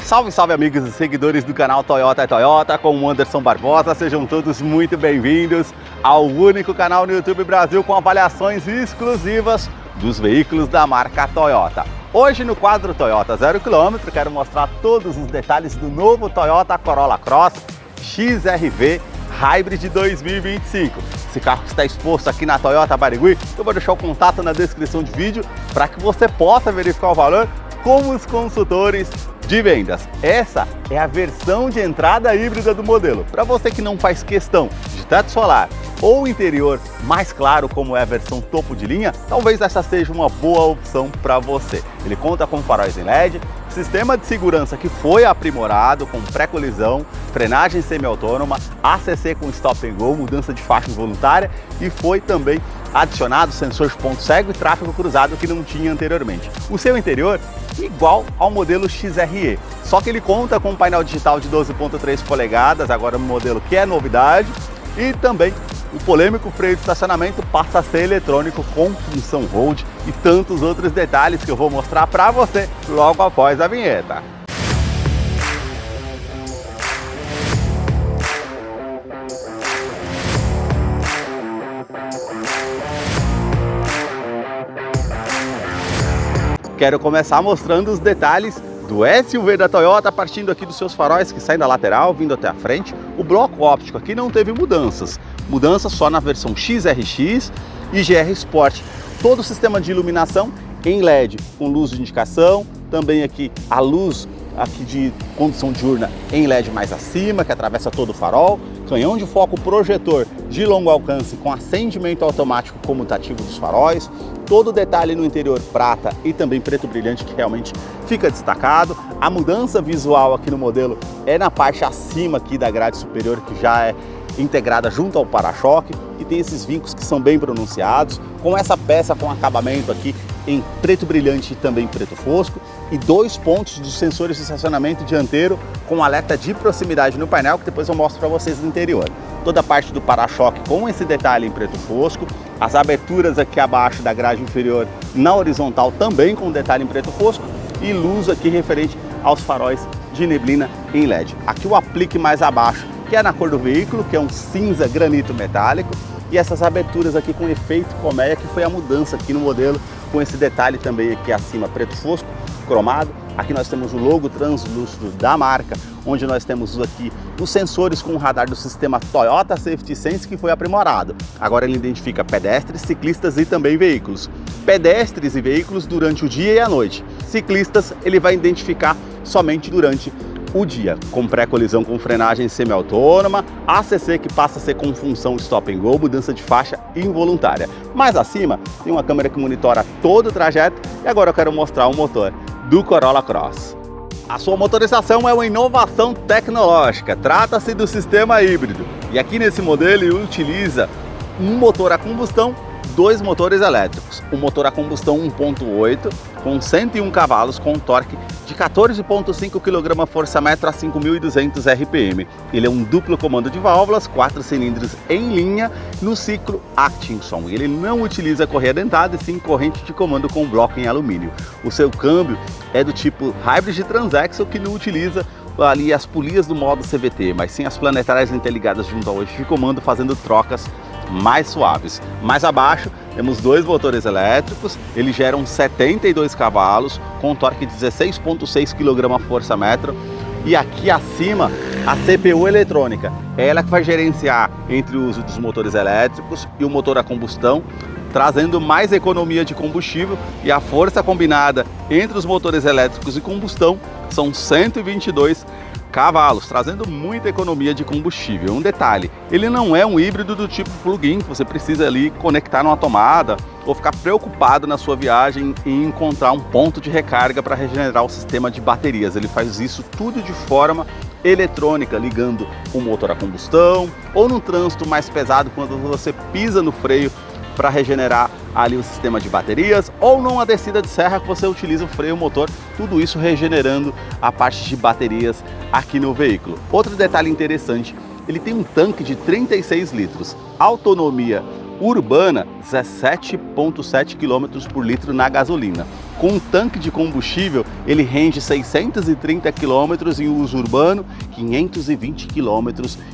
Salve, salve amigos e seguidores do canal Toyota é Toyota, com o Anderson Barbosa, sejam todos muito bem-vindos ao único canal no YouTube Brasil com avaliações exclusivas dos veículos da marca Toyota. Hoje no quadro Toyota 0 km, quero mostrar todos os detalhes do novo Toyota Corolla Cross XRV Hybrid 2025. Esse carro que está exposto aqui na Toyota Barigui, eu vou deixar o contato na descrição do vídeo para que você possa verificar o valor com os consultores de vendas. Essa é a versão de entrada híbrida do modelo. Para você que não faz questão de teto solar ou interior mais claro, como é a versão topo de linha, talvez essa seja uma boa opção para você. Ele conta com faróis em LED, sistema de segurança que foi aprimorado com pré-colisão, frenagem semi-autônoma, ACC com stop and go, mudança de faixa involuntária, e foi também adicionado sensor de ponto cego e tráfego cruzado que não tinha anteriormente. O seu interior igual ao modelo XRE, só que ele conta com um painel digital de 12,3 polegadas, agora um modelo que é novidade, e também o polêmico freio de estacionamento passa a ser eletrônico com função hold e tantos outros detalhes que eu vou mostrar para você logo após a vinheta. Quero começar mostrando os detalhes do SUV da Toyota, partindo aqui dos seus faróis que saem da lateral, vindo até a frente. O bloco óptico aqui não teve mudanças só na versão XRX e GR Sport. Todo o sistema de iluminação em LED com luz de indicação, também aqui a luz aqui de condução diurna em LED mais acima, que atravessa todo o farol, canhão de foco projetor de longo alcance com acendimento automático comutativo dos faróis, todo o detalhe no interior prata e também preto brilhante que realmente fica destacado. A mudança visual aqui no modelo é na parte acima aqui da grade superior, que já é integrada junto ao para-choque, e tem esses vincos que são bem pronunciados, com essa peça com acabamento aqui em preto brilhante e também preto fosco, e dois pontos dos sensores de estacionamento dianteiro com alerta de proximidade no painel, que depois eu mostro para vocês no interior. Toda a parte do para-choque com esse detalhe em preto fosco, as aberturas aqui abaixo da grade inferior na horizontal também com detalhe em preto fosco, e luz aqui referente aos faróis de neblina em LED. Aqui o aplique mais abaixo, que é na cor do veículo, que é um cinza granito metálico, e essas aberturas aqui com efeito colmeia, que foi a mudança aqui no modelo, com esse detalhe também aqui acima preto fosco, cromado. Aqui nós temos o logo translúcido da marca, onde nós temos aqui os sensores com o radar do sistema Toyota Safety Sense, que foi aprimorado. Agora ele identifica pedestres, ciclistas e também veículos. Pedestres e veículos durante o dia e a noite. Ciclistas ele vai identificar somente durante o dia, com pré-colisão com frenagem semi-autônoma, ACC que passa a ser com função stop and go, mudança de faixa involuntária. Mais acima tem uma câmera que monitora todo o trajeto, e agora eu quero mostrar o motor do Corolla Cross. A sua motorização é uma inovação tecnológica, trata-se do sistema híbrido, e aqui nesse modelo ele utiliza um motor a combustão, dois motores elétricos. O motor a combustão 1.8 com 101 cavalos com um torque de 14,5 kgfm a 5.200 RPM. Ele é um duplo comando de válvulas, 4 cilindros em linha no ciclo Atkinson. Ele não utiliza correia dentada e sim corrente de comando com bloco em alumínio. O seu câmbio é do tipo Hybrid Transaxle, que não utiliza ali as polias do modo CVT, mas sim as planetárias interligadas junto ao eixo de comando, fazendo trocas mais suaves. Mais abaixo temos dois motores elétricos, eles geram 72 cavalos com torque de 16,6 kgfm, e aqui acima a CPU eletrônica, é ela que vai gerenciar entre o uso dos motores elétricos e o motor a combustão, trazendo mais economia de combustível, e a força combinada entre os motores elétricos e combustão são 122 cavalos, trazendo muita economia de combustível. Um detalhe, ele não é um híbrido do tipo plug-in, que você precisa ali conectar numa tomada ou ficar preocupado na sua viagem em encontrar um ponto de recarga para regenerar o sistema de baterias. Ele faz isso tudo de forma eletrônica, ligando o motor a combustão, ou num trânsito mais pesado, quando você pisa no freio para regenerar ali o sistema de baterias, ou numa descida de serra que você utiliza o freio motor, tudo isso regenerando a parte de baterias aqui no veículo. Outro detalhe interessante, ele tem um tanque de 36 litros, autonomia Urbana, 17,7 km por litro na gasolina. Com um tanque de combustível, ele rende 630 km em uso urbano, 520 km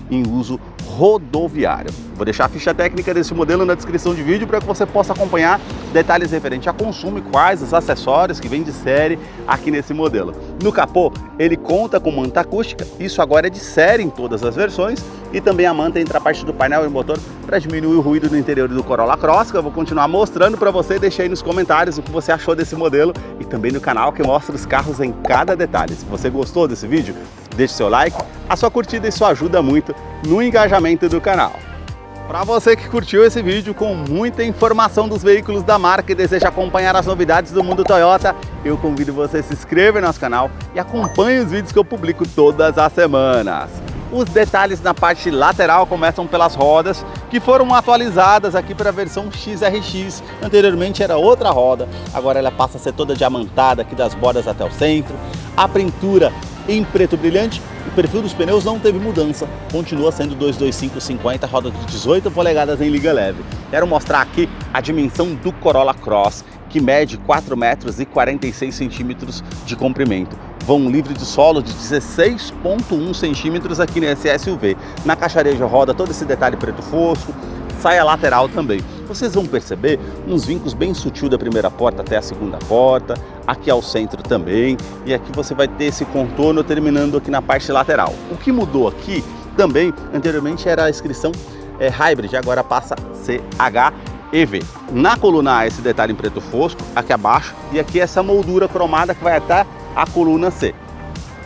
em uso rodoviário. Vou deixar a ficha técnica desse modelo na descrição de vídeo para que você possa acompanhar detalhes referentes a consumo e quais os acessórios que vêm de série aqui nesse modelo. No capô, ele conta com manta acústica, isso agora é de série em todas as versões, e também a manta entra a parte do painel e motor para diminuir o ruído no interior do Corolla Cross, que eu vou continuar mostrando para você. Deixa aí nos comentários o que você achou desse modelo e também no canal que mostra os carros em cada detalhe. Se você gostou desse vídeo, deixe seu like, a sua curtida, isso ajuda muito no engajamento do canal. Para você que curtiu esse vídeo com muita informação dos veículos da marca e deseja acompanhar as novidades do mundo Toyota, eu convido você a se inscrever no nosso canal e acompanhe os vídeos que eu publico todas as semanas. Os detalhes na parte lateral começam pelas rodas, que foram atualizadas aqui para a versão XRX. Anteriormente era outra roda, agora ela passa a ser toda diamantada aqui das bordas até o centro. A pintura em preto brilhante, o perfil dos pneus não teve mudança, continua sendo 225/50, roda de 18 polegadas em liga leve. Quero mostrar aqui a dimensão do Corolla Cross, que mede 4,46 m de comprimento. Vão livre de solo de 16,1 centímetros aqui nesse SUV. Na caixareja roda todo esse detalhe preto fosco, saia lateral também. Vocês vão perceber uns vincos bem sutil da primeira porta até a segunda porta, aqui ao centro também, e aqui você vai ter esse contorno terminando aqui na parte lateral. O que mudou aqui também, anteriormente era a inscrição Hybrid, agora passa CHEV. Na coluna A esse detalhe em preto fosco, aqui abaixo, e aqui essa moldura cromada que vai até a coluna C.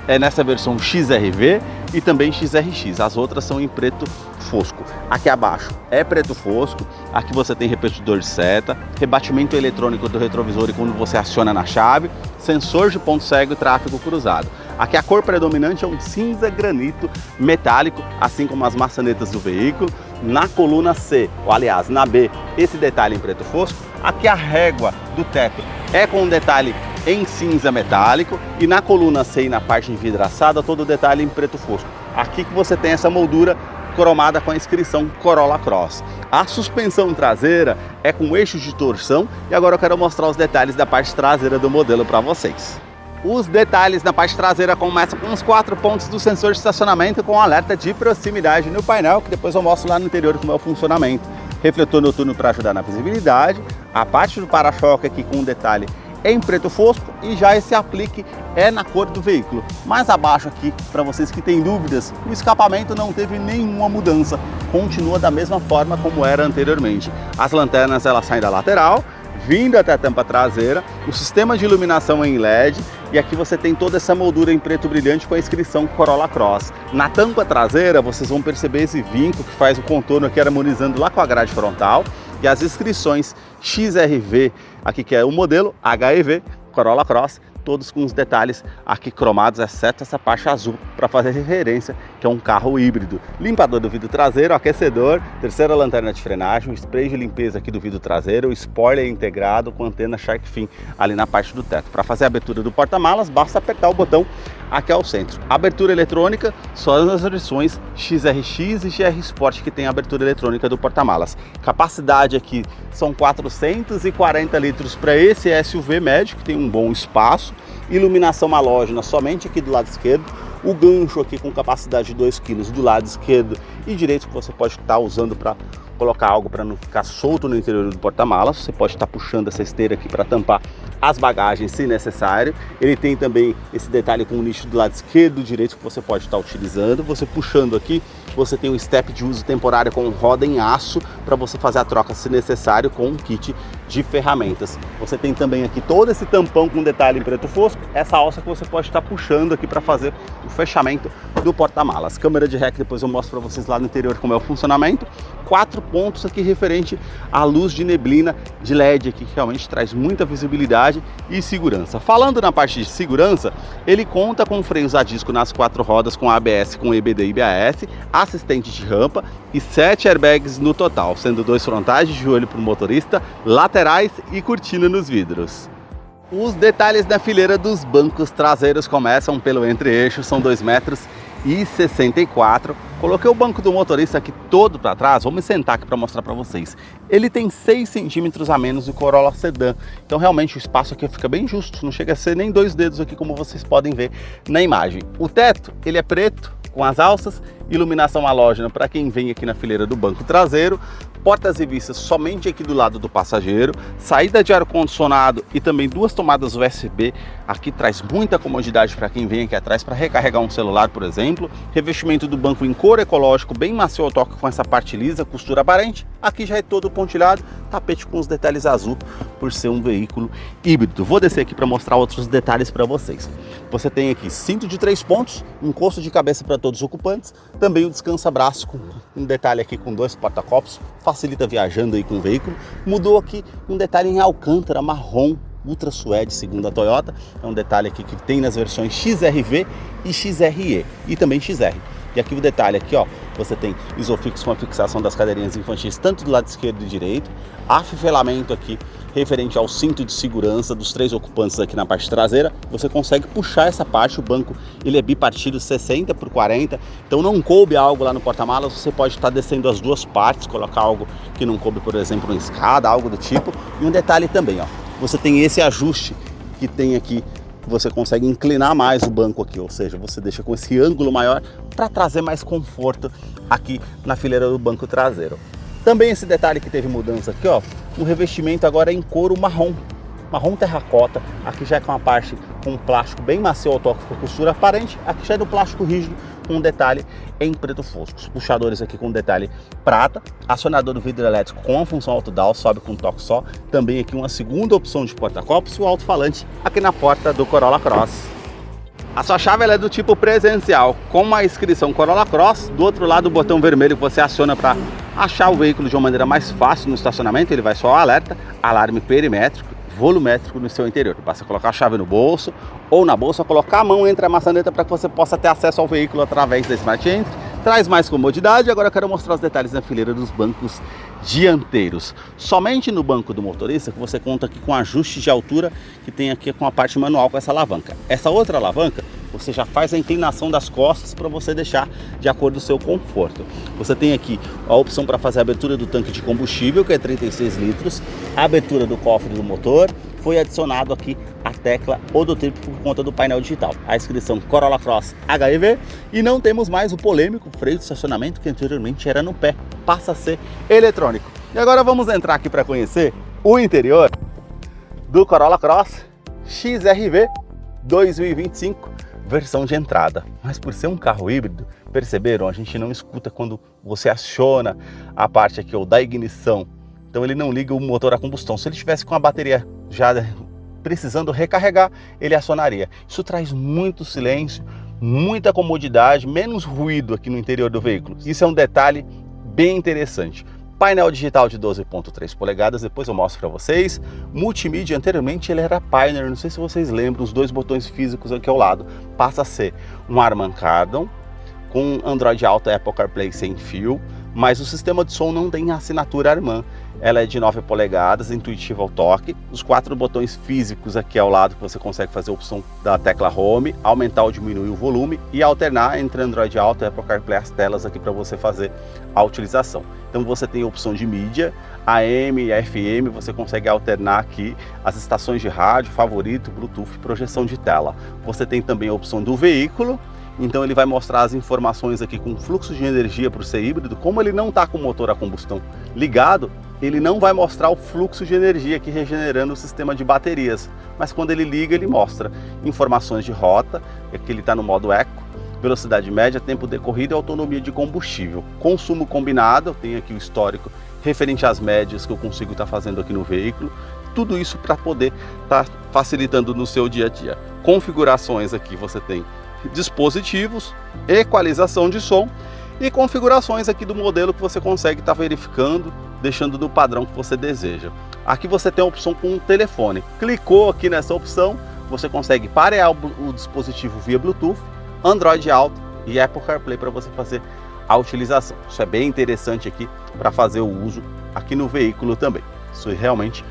É nessa versão XRV e também XRX, as outras são em preto fosco. Aqui abaixo é preto fosco, aqui você tem repetidor de seta, rebatimento eletrônico do retrovisor e quando você aciona na chave, sensor de ponto cego e tráfego cruzado. Aqui a cor predominante é um cinza granito metálico, assim como as maçanetas do veículo. Na coluna C, ou aliás na B, esse detalhe em preto fosco. Aqui a régua do teto é com um detalhe em cinza metálico e na coluna C e na parte envidraçada todo o detalhe em preto fosco. Aqui que você tem essa moldura cromada com a inscrição Corolla Cross. A suspensão traseira é com eixos de torção e agora eu quero mostrar os detalhes da parte traseira do modelo para vocês. Os detalhes na parte traseira começam com os 4 pontos do sensor de estacionamento com alerta de proximidade no painel, que depois eu mostro lá no interior como é o funcionamento. Refletor noturno para ajudar na visibilidade, a parte do para-choque aqui com um detalhe em preto fosco e já esse aplique é na cor do veículo. Mais abaixo aqui, para vocês que têm dúvidas, o escapamento não teve nenhuma mudança, continua da mesma forma como era anteriormente. As lanternas elas saem da lateral, vindo até a tampa traseira, o sistema de iluminação é em LED e aqui você tem toda essa moldura em preto brilhante com a inscrição Corolla Cross. Na tampa traseira vocês vão perceber esse vinco que faz o contorno aqui harmonizando lá com a grade frontal e as inscrições XRV, aqui que é o modelo HEV, Corolla Cross, todos com os detalhes aqui cromados, exceto essa parte azul, para fazer referência que é um carro híbrido. Limpador do vidro traseiro, aquecedor, terceira lanterna de frenagem, spray de limpeza aqui do vidro traseiro, spoiler integrado com antena Shark Fin ali na parte do teto. Para fazer a abertura do porta-malas, basta apertar o botão aqui ao centro. Abertura eletrônica, só nas versões XRX e GR Sport que tem a abertura eletrônica do porta-malas. Capacidade aqui são 440 litros para esse SUV médio, que tem um bom espaço. Iluminação halógena somente aqui do lado esquerdo. O gancho aqui com capacidade de 2 kg do lado esquerdo e direito que você pode estar usando para colocar algo para não ficar solto no interior do porta-malas. Você pode estar puxando essa esteira aqui para tampar as bagagens se necessário. Ele tem também esse detalhe com o nicho do lado esquerdo e direito que você pode estar utilizando. Você puxando aqui, você tem um step de uso temporário com roda em aço para você fazer a troca se necessário com um kit de ferramentas. Você tem também aqui todo esse tampão com detalhe em preto fosco, essa alça que você pode estar puxando aqui para fazer o fechamento do porta-malas. Câmera de ré que depois eu mostro para vocês lá no interior como é o funcionamento. 4 pontos aqui referente à luz de neblina de LED aqui, que realmente traz muita visibilidade e segurança. Falando na parte de segurança, ele conta com freios a disco nas 4 rodas com ABS com EBD e IBAS, assistente de rampa e 7 airbags no total, sendo 2 frontais de joelho para o motorista, laterais e cortina nos vidros. Os detalhes da fileira dos bancos traseiros começam pelo entre-eixo, são 2,30 metros 1,64 m. Coloquei o banco do motorista aqui todo para trás, vamos sentar aqui para mostrar para vocês. Ele tem 6 centímetros a menos do Corolla Sedan, então realmente o espaço aqui fica bem justo, não chega a ser nem 2 dedos aqui como vocês podem ver na imagem. O teto, ele é preto, com as alças, iluminação halógena para quem vem aqui na fileira do banco traseiro, portas e vistas somente aqui do lado do passageiro, saída de ar-condicionado e também 2 tomadas USB, aqui traz muita comodidade para quem vem aqui atrás para recarregar um celular, por exemplo. Revestimento do banco em couro ecológico, bem macio ao toque com essa parte lisa, costura aparente, aqui já é todo pontilhado, tapete com os detalhes azul por ser um veículo híbrido. Vou descer aqui para mostrar outros detalhes para vocês. Você tem aqui cinto de 3 pontos, encosto de cabeça para todos os ocupantes, também o descansa-braço com um detalhe aqui com 2 porta-copos, facilita viajando aí com o veículo. Mudou aqui um detalhe em alcântara marrom, ultra suede, segundo a Toyota. É um detalhe aqui que tem nas versões XR-V e XR-E e também XR. E aqui o detalhe aqui, ó, você tem Isofix com a fixação das cadeirinhas infantis tanto do lado esquerdo e direito, afivelamento aqui referente ao cinto de segurança dos 3 ocupantes aqui na parte traseira. Você consegue puxar essa parte, o banco ele é bipartido 60 por 40, então não coube algo lá no porta-malas, você pode estar descendo as 2 partes, colocar algo que não coube, por exemplo, uma escada, algo do tipo. E um detalhe também, ó, você tem esse ajuste que tem aqui, você consegue inclinar mais o banco aqui, ou seja, você deixa com esse ângulo maior para trazer mais conforto aqui na fileira do banco traseiro. Também esse detalhe que teve mudança aqui, ó, o revestimento agora é em couro marrom terracota, aqui já é com a parte com um plástico bem macio ao toque com costura aparente, aqui já é do plástico rígido com um detalhe em preto fosco. Os puxadores aqui com detalhe prata, acionador do vidro elétrico com a função auto-down, sobe com um toque só, também aqui uma segunda opção de porta-copos e o alto-falante aqui na porta do Corolla Cross. A sua chave ela é do tipo presencial, com a inscrição Corolla Cross, do outro lado o botão vermelho que você aciona para achar o veículo de uma maneira mais fácil no estacionamento, ele vai só alerta, alarme perimétrico, volumétrico no seu interior. Basta colocar a chave no bolso ou na bolsa, colocar a mão entre a maçaneta para que você possa ter acesso ao veículo através da Smart Entry. Traz mais comodidade. Agora eu quero mostrar os detalhes na fileira dos bancos dianteiros. Somente no banco do motorista que você conta aqui com ajuste de altura que tem aqui com a parte manual com essa alavanca. Essa outra alavanca você já faz a inclinação das costas para você deixar de acordo com o seu conforto. Você tem aqui a opção para fazer a abertura do tanque de combustível, que é 36 litros, a abertura do cofre do motor. Foi adicionado aqui a tecla odotrip por conta do painel digital. A inscrição Corolla Cross HEV e não temos mais o polêmico freio de estacionamento que anteriormente era no pé, passa a ser eletrônico. E agora vamos entrar aqui para conhecer o interior do Corolla Cross XR-V 2025, versão de entrada. Mas por ser um carro híbrido, perceberam? A gente não escuta quando você aciona a parte aqui, ó, da ignição. Então ele não liga o motor a combustão. Se ele tivesse com a bateria já precisando recarregar, ele acionaria. Isso traz muito silêncio, muita comodidade, menos ruído aqui no interior do veículo. Isso é um detalhe bem interessante. Painel digital de 12.3 polegadas, depois eu mostro para vocês. Multimídia, anteriormente ele era Pioneer, não sei se vocês lembram, os 2 botões físicos aqui ao lado. Passa a ser um Harman Kardon, com Android Auto e Apple CarPlay sem fio, mas o sistema de som não tem assinatura Harman. Ela é de 9 polegadas, intuitiva ao toque. Os 4 botões físicos aqui ao lado que você consegue fazer a opção da tecla Home, aumentar ou diminuir o volume e alternar entre Android Auto e Apple CarPlay as telas aqui para você fazer a utilização. Então você tem a opção de mídia, AM e FM, você consegue alternar aqui as estações de rádio, favorito, Bluetooth e projeção de tela. Você tem também a opção do veículo, então ele vai mostrar as informações aqui com fluxo de energia para o ser híbrido. Como ele não está com o motor a combustão ligado, ele não vai mostrar o fluxo de energia aqui regenerando o sistema de baterias, mas quando ele liga ele mostra informações de rota, aqui ele está no modo Eco, velocidade média, tempo decorrido e autonomia de combustível. Consumo combinado, eu tenho aqui o histórico referente às médias que eu consigo estar fazendo aqui no veículo, tudo isso para poder estar facilitando no seu dia a dia. Configurações aqui você tem dispositivos, equalização de som e configurações aqui do modelo que você consegue estar verificando, deixando do padrão que você deseja. Aqui você tem a opção com um telefone. Clicou aqui nessa opção, você consegue parear o dispositivo via Bluetooth, Android Auto e Apple CarPlay para você fazer a utilização. Isso é bem interessante aqui para fazer o uso aqui no veículo também. Isso realmente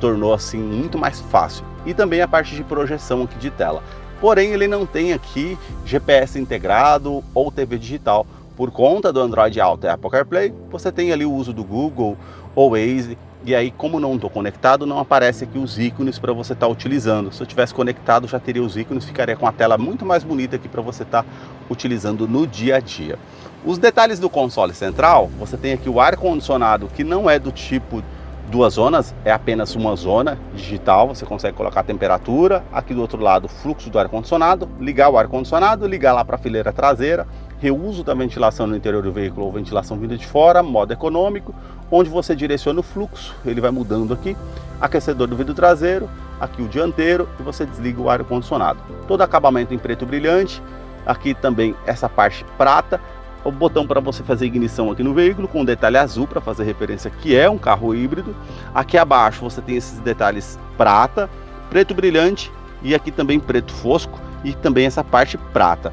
tornou assim muito mais fácil. E também a parte de projeção aqui de tela. porém ele não tem aqui GPS integrado ou TV digital. Por conta do Android Auto e Apple CarPlay, você tem ali o uso do Google ou Waze, e aí como não estou conectado, não aparece aqui os ícones para você estar utilizando. Se eu tivesse conectado, já teria os ícones, ficaria com a tela muito mais bonita aqui para você estar utilizando no dia a dia. Os detalhes do console central, você tem aqui o ar-condicionado, que não é do tipo duas zonas, é apenas uma zona digital, você consegue colocar a temperatura, aqui do outro lado o fluxo do ar-condicionado, ligar o ar-condicionado, ligar lá para a fileira traseira, reuso da ventilação no interior do veículo ou ventilação vinda de fora, modo econômico, onde você direciona o fluxo, ele vai mudando aqui, aquecedor do vidro traseiro, aqui o dianteiro e você desliga o ar-condicionado. Todo acabamento em preto brilhante, aqui também essa parte prata, o botão para você fazer ignição aqui no veículo com um detalhe azul para fazer referência que é um carro híbrido. Aqui abaixo você tem esses detalhes prata, preto brilhante e aqui também preto fosco e também essa parte prata.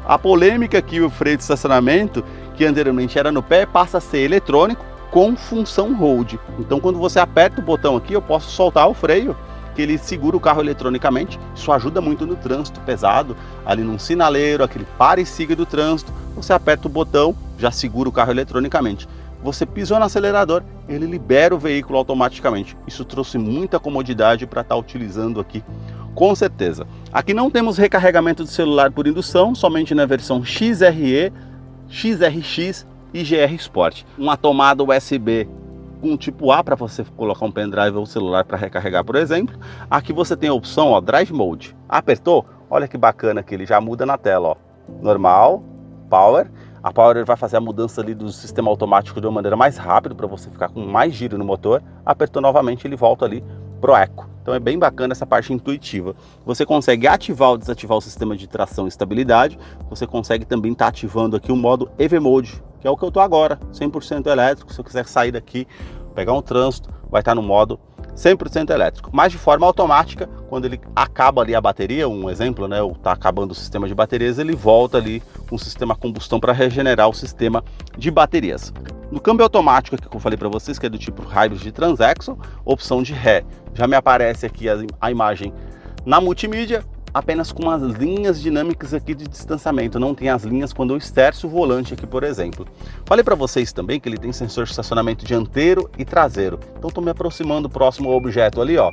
A polêmica aqui, o freio de estacionamento, que anteriormente era no pé, passa a ser eletrônico com função hold. Então quando você aperta o botão aqui, eu posso soltar o freio, que ele segura o carro eletronicamente. Isso ajuda muito no trânsito pesado, ali num sinaleiro, aquele para e siga do trânsito, você aperta o botão, já segura o carro eletronicamente. Você pisou no acelerador, ele libera o veículo automaticamente. Isso trouxe muita comodidade para estar utilizando aqui, com certeza. Aqui não temos recarregamento de celular por indução, somente na versão XRE, XRX e GR Sport. Uma tomada USB com tipo A para você colocar um pendrive ou celular para recarregar, por exemplo. Aqui você tem a opção, ó, Drive Mode. Apertou, olha que bacana que ele já muda na tela, ó. Normal, Power. A Power vai fazer a mudança ali do sistema automático de uma maneira mais rápida para você ficar com mais giro no motor. Apertou novamente, ele volta ali pro Eco. Então é bem bacana essa parte intuitiva. Você consegue ativar ou desativar o sistema de tração e estabilidade. Você consegue também estar ativando aqui o modo EV Mode, que é o que eu estou agora, 100% elétrico. Se eu quiser sair daqui, pegar um trânsito, vai estar no modo 100% elétrico. Mas de forma automática, quando ele acaba ali a bateria, um exemplo, né, ou está acabando o sistema de baterias, ele volta ali com o sistema a combustão para regenerar o sistema de baterias. No câmbio automático aqui que eu falei para vocês, que é do tipo Hybrid Transaxle, opção de ré. Já me aparece aqui a imagem na multimídia, apenas com as linhas dinâmicas aqui de distanciamento, não tem as linhas quando eu esterço o volante aqui, por exemplo. Falei para vocês também que ele tem sensor de estacionamento dianteiro e traseiro, então estou me aproximando próximo ao objeto ali, ó.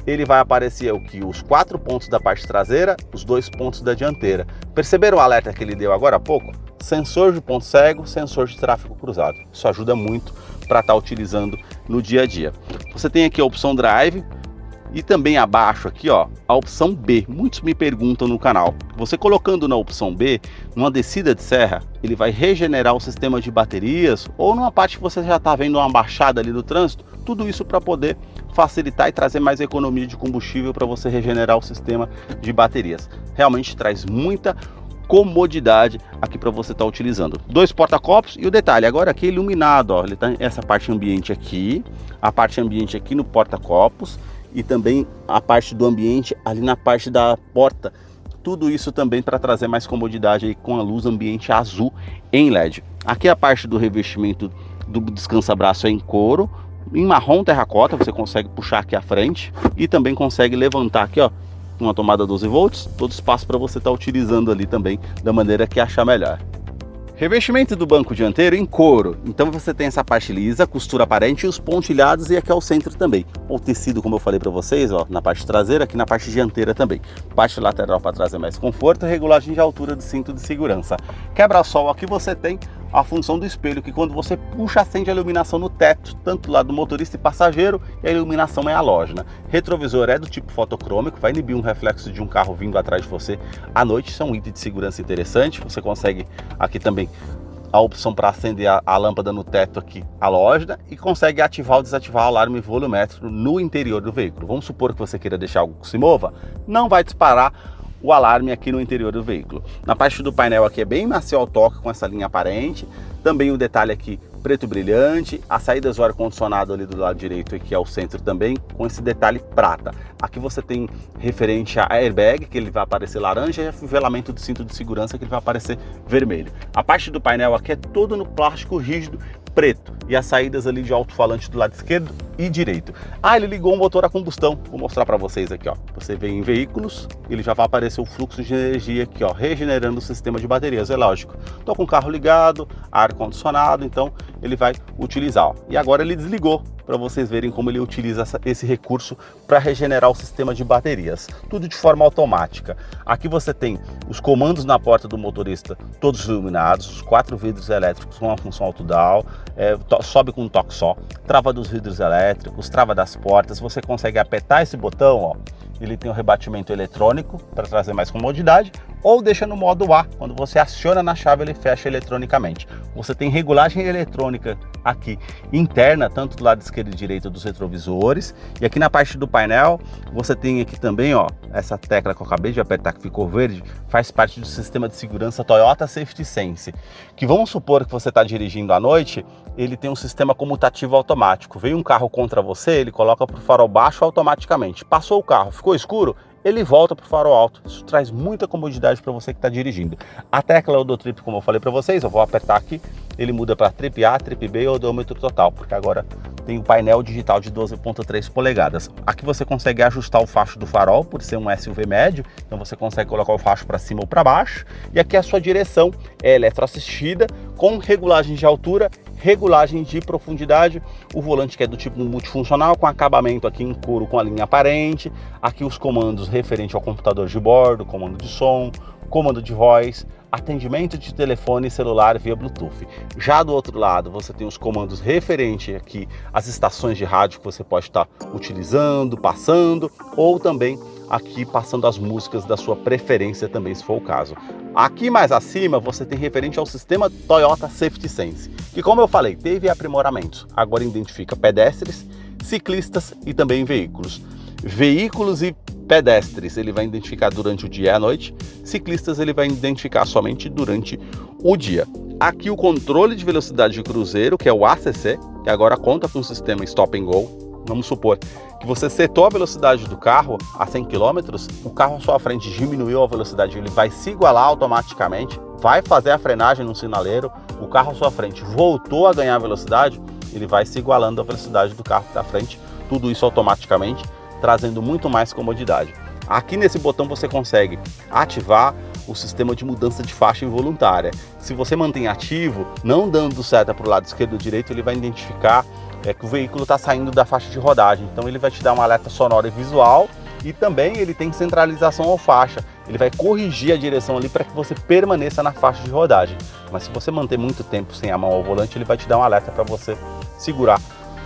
Ele vai aparecer aqui os 4 pontos da parte traseira, os 2 pontos da dianteira. Perceberam o alerta que ele deu agora há pouco? Sensor de ponto cego, sensor de tráfego cruzado. Isso ajuda muito para estar utilizando no dia a dia. Você tem aqui a opção Drive, e também abaixo aqui, ó, a opção B. Muitos me perguntam no canal. Você colocando na opção B, numa descida de serra, ele vai regenerar o sistema de baterias, ou numa parte que você já está vendo uma baixada ali do trânsito, tudo isso para poder facilitar e trazer mais economia de combustível para você regenerar o sistema de baterias. Realmente traz muita comodidade aqui para você estar utilizando. 2 porta-copos e o detalhe, agora aqui é iluminado, ó, ele tá essa parte ambiente aqui, a parte ambiente aqui no porta-copos, e também a parte do ambiente ali na parte da porta. Tudo isso também para trazer mais comodidade aí com a luz ambiente azul em LED. Aqui a parte do revestimento do descansa-braço é em couro, em marrom terracota, você consegue puxar aqui à frente e também consegue levantar aqui, ó, uma tomada 12 volts, todo espaço para você estar utilizando ali também da maneira que achar melhor. Revestimento do banco dianteiro em couro, então você tem essa parte lisa, costura aparente e os pontilhados, e aqui ao centro também. O tecido, como eu falei para vocês, ó, na parte traseira, aqui na parte dianteira também. Parte lateral para trazer mais conforto, regulagem de altura do cinto de segurança. Quebra-sol, aqui você tem a função do espelho, que quando você puxa, acende a iluminação no teto, tanto do lado do motorista e passageiro, e a iluminação é halógena. Retrovisor é do tipo fotocrômico, vai inibir um reflexo de um carro vindo atrás de você à noite. Isso é um item de segurança interessante. Você consegue aqui também a opção para acender a lâmpada no teto aqui halógena, e consegue ativar ou desativar o alarme volumétrico no interior do veículo. Vamos supor que você queira deixar algo que se mova, não vai disparar o alarme aqui no interior do veículo. Na parte do painel aqui é bem macio ao toque, com essa linha aparente. Também o detalhe aqui preto brilhante, as saídas do ar-condicionado ali do lado direito, aqui ao centro também, com esse detalhe prata. Aqui você tem referente a airbag, que ele vai aparecer laranja, e afivelamento do cinto de segurança, que ele vai aparecer vermelho. A parte do painel aqui é todo no plástico rígido, preto e as saídas ali de alto-falante do lado esquerdo e direito. Ah, ele ligou um motor a combustão. Vou mostrar para vocês aqui, ó. Você vem em veículos, ele já vai aparecer o fluxo de energia aqui, ó, regenerando o sistema de baterias, é lógico. Tô com o carro ligado, ar-condicionado, então ele vai utilizar, ó. E agora ele desligou, para vocês verem como ele utiliza esse recurso para regenerar o sistema de baterias, tudo de forma automática. Aqui você tem os comandos na porta do motorista, todos iluminados, os 4 vidros elétricos com a função auto-down, sobe com um toque só, trava dos vidros elétricos, trava das portas, você consegue apertar esse botão, ó, ele tem o rebatimento eletrônico para trazer mais comodidade, ou deixa no modo A, quando você aciona na chave ele fecha eletronicamente. Você tem regulagem eletrônica aqui interna, tanto do lado esquerdo e direito dos retrovisores, e aqui na parte do painel você tem aqui também, ó, essa tecla que eu acabei de apertar que ficou verde, faz parte do sistema de segurança Toyota Safety Sense, que vamos supor que você está dirigindo à noite, ele tem um sistema comutativo automático. Veio um carro contra você, ele coloca para o farol baixo automaticamente. Passou o carro, ficou escuro, ele volta para o farol alto. Isso traz muita comodidade para você que está dirigindo. A tecla odotrip, como eu falei para vocês, eu vou apertar aqui, ele muda para trip A, trip B e odômetro total, porque agora tem o painel digital de 12,3 polegadas. Aqui você consegue ajustar o facho do farol, por ser um SUV médio, então você consegue colocar o facho para cima ou para baixo. E aqui a sua direção é eletroassistida, com regulagem de altura, regulagem de profundidade, o volante que é do tipo multifuncional, com acabamento aqui em couro com a linha aparente, aqui os comandos referente ao computador de bordo, comando de som, comando de voz, atendimento de telefone celular via Bluetooth. Já do outro lado você tem os comandos referente aqui às estações de rádio que você pode estar utilizando, passando, ou também aqui passando as músicas da sua preferência também, se for o caso. Aqui mais acima você tem referente ao sistema Toyota Safety Sense, que, como eu falei, teve aprimoramentos. Agora identifica pedestres, ciclistas e também veículos. Veículos e pedestres ele vai identificar durante o dia e a noite, ciclistas ele vai identificar somente durante o dia. Aqui o controle de velocidade de cruzeiro, que é o ACC, que agora conta com o sistema Stop and Go. Vamos supor que você setou a velocidade do carro a 100 km, o carro à sua frente diminuiu a velocidade, ele vai se igualar automaticamente, vai fazer a frenagem no sinaleiro, o carro à sua frente voltou a ganhar velocidade, ele vai se igualando à velocidade do carro que está à frente, tudo isso automaticamente, trazendo muito mais comodidade. Aqui nesse botão você consegue ativar o sistema de mudança de faixa involuntária. Se você mantém ativo, não dando seta para o lado esquerdo ou direito, ele vai identificar que o veículo está saindo da faixa de rodagem. Então ele vai te dar um alerta sonoro e visual, e também ele tem centralização ou faixa. Ele vai corrigir a direção ali para que você permaneça na faixa de rodagem. Mas se você manter muito tempo sem a mão ao volante, ele vai te dar um alerta para você segurar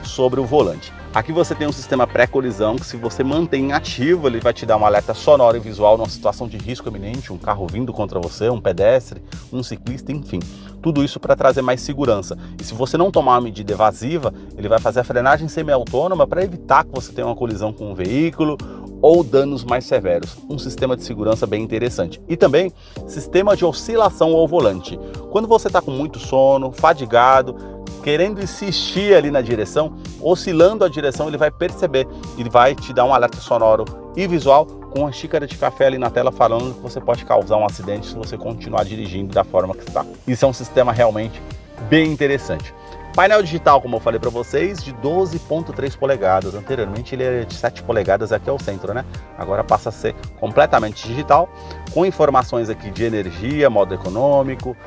sobre o volante. Aqui você tem um sistema pré-colisão que, se você mantém ativo, ele vai te dar um alerta sonoro e visual numa situação de risco iminente, um carro vindo contra você, um pedestre, um ciclista, enfim. Tudo isso para trazer mais segurança. E se você não tomar uma medida evasiva, ele vai fazer a frenagem semi-autônoma para evitar que você tenha uma colisão com um veículo ou danos mais severos. Um sistema de segurança bem interessante. E também sistema de oscilação ao volante. Quando você está com muito sono, fadigado, querendo insistir ali na direção, oscilando a direção, ele vai perceber, ele vai te dar um alerta sonoro e visual com uma xícara de café ali na tela falando que você pode causar um acidente se você continuar dirigindo da forma que está. Isso é um sistema realmente bem interessante. Painel digital, como eu falei para vocês, de 12,3 polegadas. Anteriormente ele era de 7 polegadas aqui ao centro, né? Agora passa a ser completamente digital, com informações aqui de energia, modo econômico,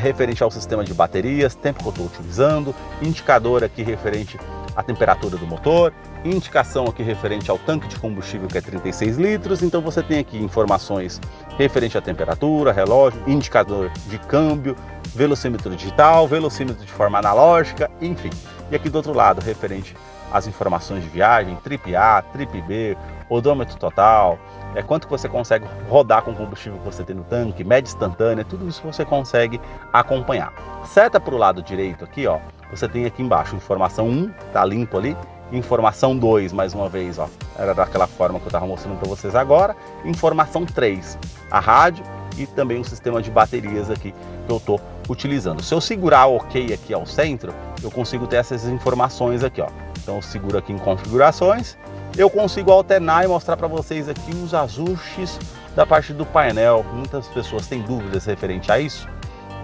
referente ao sistema de baterias, tempo que eu estou utilizando, indicador aqui referente à temperatura do motor, indicação aqui referente ao tanque de combustível, que é 36 litros. Então você tem aqui informações referente à temperatura, relógio, indicador de câmbio, velocímetro digital, velocímetro de forma analógica, enfim. E aqui do outro lado, referente às informações de viagem, trip A, trip B, odômetro total, quanto que você consegue rodar com o combustível que você tem no tanque, média instantânea, tudo isso você consegue acompanhar. Seta para o lado direito aqui, ó, você tem aqui embaixo informação 1, tá limpo ali, informação 2, mais uma vez, ó, era daquela forma que eu estava mostrando para vocês agora, informação 3, a rádio e também o sistema de baterias aqui que eu estou utilizando. Se eu segurar OK aqui ao centro, eu consigo ter essas informações aqui, ó. Então eu seguro aqui em configurações, eu consigo alternar e mostrar para vocês aqui os ajustes da parte do painel. Muitas pessoas têm dúvidas referente a isso.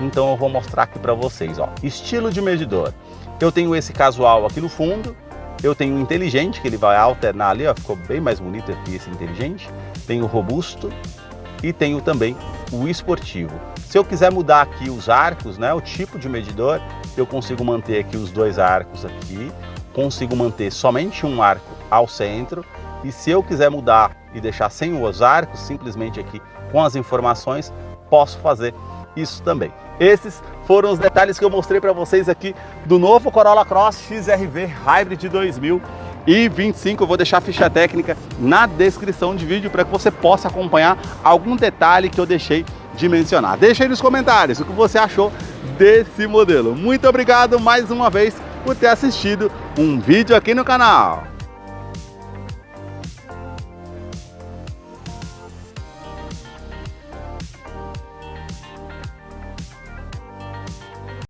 Então eu vou mostrar aqui para vocês, ó. Estilo de medidor. Eu tenho esse casual aqui no fundo, eu tenho o inteligente, que ele vai alternar ali, ó, ficou bem mais bonito aqui esse inteligente. Tenho o robusto e tenho também o esportivo. Se eu quiser mudar aqui os arcos, né, o tipo de medidor, eu consigo manter aqui os dois arcos aqui, consigo manter somente um arco ao centro, e se eu quiser mudar e deixar sem os arcos, simplesmente aqui com as informações, posso fazer isso também. Esses foram os detalhes que eu mostrei para vocês aqui do novo Corolla Cross XR-V Hybrid 2025. Eu vou deixar a ficha técnica na descrição de vídeo para que você possa acompanhar algum detalhe que eu deixei de mencionar. Deixa aí nos comentários o que você achou desse modelo. Muito obrigado mais uma vez por ter assistido um vídeo aqui no canal.